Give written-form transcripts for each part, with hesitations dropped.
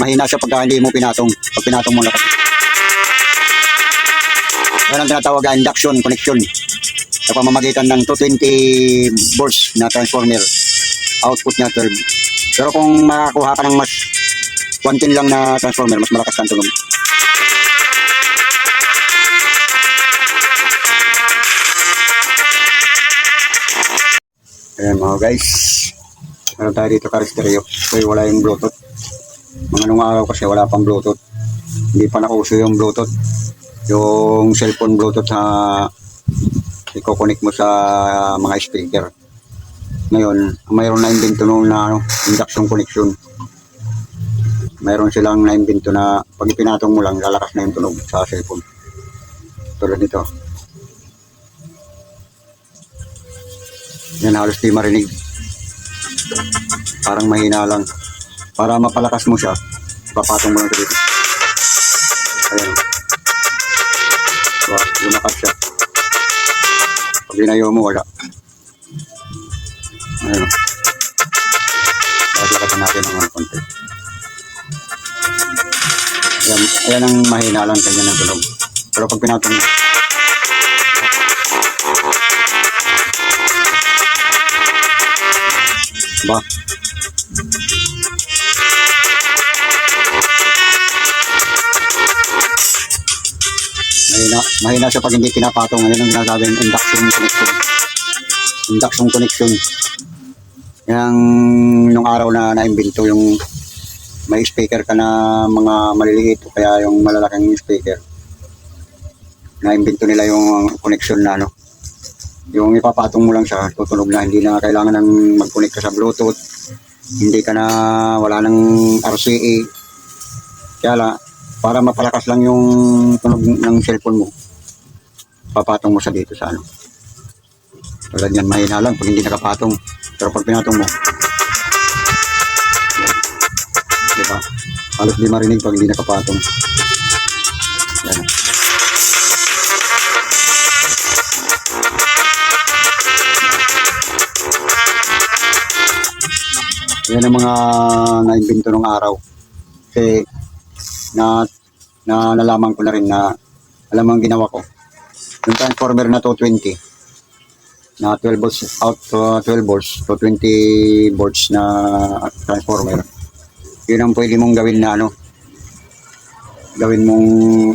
mahina siya pagka hindi mo pinatong. Pag pinatong mo na. Yan ang tinatawag na induction connection. Sa pamamagitan ng 220 volts na transformer. Output niya 12. Pero kung makakuha ka ng mas 110 lang na transformer, mas malakas ang tunog. Ayan mga guys. Meron tayo dito ka-stereo. So wala yung Bluetooth. Mga nung araw kasi wala pang Bluetooth. Hindi pa nakauso yung Bluetooth. Yung cellphone Bluetooth na i-connect mo sa mga speaker. Ngayon, mayroon na imbento nung na induction connection. Mayroon silang na-imbento na pag ipinatong mo lang, lalakas na yung tunog sa cellphone. Tulad nito. Yan, halos di marinig. Parang mahina lang. Para mapalakas mo siya, papatong mo lang dito. Ayan. So, lumakas siya. Pag dinayo mo, wala. Ayan. Lakasan natin ang konti. Ayan ang mahina lang, ganyan ang tunog. Pero pag pinatong mo, ba? Mahina siya pag hindi pinapatong. Ngayon ang ginagawin induction connection. Induction connection. Yang nung araw na naimbento yung may speaker ka na mga maliliit o kaya yung malalaking speaker. Naimbento nila yung connection na ano. Yung ipapatong mo lang siya, tutunog na, hindi na kailangan ng mag-connect ka sa Bluetooth, hindi ka na, wala ng RCA. Kaya lang, para mapalakas lang yung tunog ng cellphone mo, papatong mo sa dito sa ano. Tulad yan, mahina lang pag hindi nakapatong, pero pag pinatong mo, diba? Halos di marinig pag hindi nakapatong. Yan. Yan ang mga naimbento ng araw. Kasi nalaman ko na rin na alam mo ang ginawa ko. Yung transformer na 220 na 12 volts out to 12 volts to 20 volts na transformer. Yun ang pwede mong gawin na ano. Gawin mong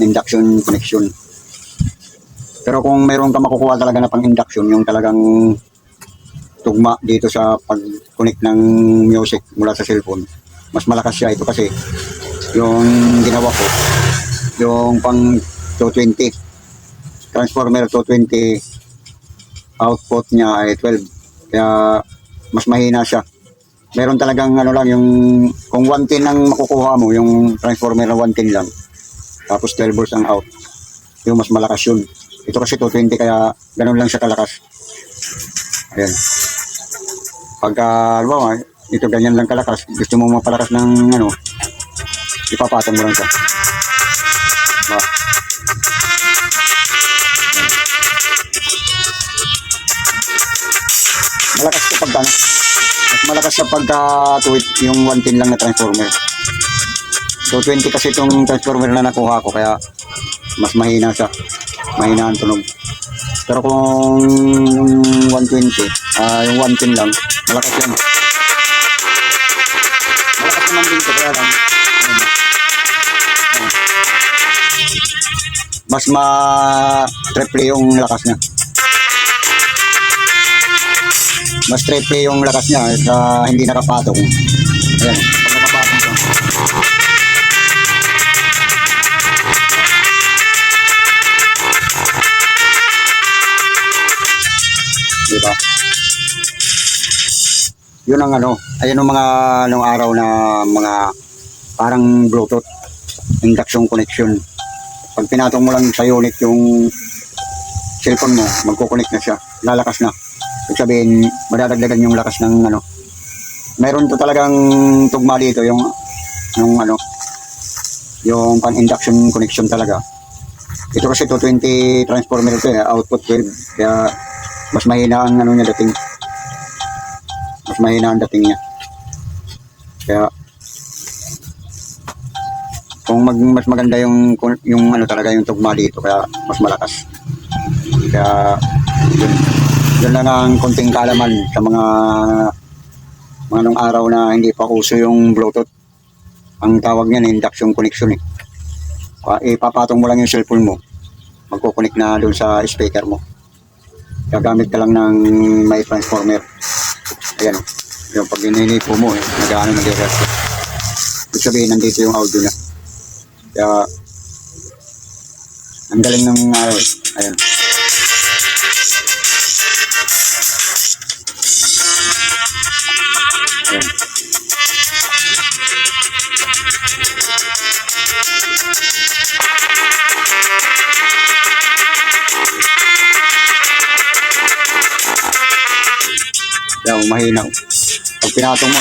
induction connection. Pero kung mayroon ka makukuha talaga na pang induction, yung talagang tugma dito sa pag-connect ng music mula sa cellphone, mas malakas siya. Ito kasi yung ginawa ko, yung pang 220 transformer 220, output niya ay 12, kaya mas mahina siya. Meron talagang ano lang, yung kung 110 ang makukuha mo, yung transformer na 110 lang, tapos 12 volts ang out, yung mas malakas yun. Ito kasi 220, kaya ganun lang siya kalakas. Ayan. Pagka, halimbawa, ito ganyan lang kalakas, gusto mo mapalakas ng ano, ipapatong mo lang siya. Ba? Malakas siya pagka, mas malakas siya pagka yung 110 lang na transformer. So 20 kasi itong transformer na nakuha ko, kaya mas mahina siya. Mahina ang tunog. Pero kung yung 120, yung 110 lang, malakas yan. Malakas naman din ito, kaya lang. Mas ma-triple yung lakas niya. Mas triple yung lakas niya sa hindi nakapatong. Ayan, pag nakapatong siya. Diba? Yun ang ano, ayun ang mga nung araw na mga parang Bluetooth induction connection. Pag pinatong mo lang sa unit yung cellphone mo, magko-connect na siya, lalakas na. Ibig sabihin, madadagdagan yung lakas ng ano. Meron to talagang tugma dito yung ano, yung pan-induction connection talaga. Ito kasi 220 transformer ito, output 12, kaya mas mahina ang ano niya dating. Mas mahina ang dating niya. Kaya Kung mas maganda yung ano talaga yung tugma dito, kaya mas malakas. Kaya yun, yun lang ang konting kaalaman sa mga nung araw na hindi pa uso yung Bluetooth. Ang tawag niyan induction connection eh. Ipapatong mo lang yung cellphone mo, magkukunik na doon sa speaker mo. Gagamit ka lang ng may transformer. Ayan, yung pag ininipo mo eh, nag-reverse. Ibig sabihin, nandito yung audio na. Kaya, ang galing ng ayan. Ayan. Kaya, mahina. Pag pinatong mo,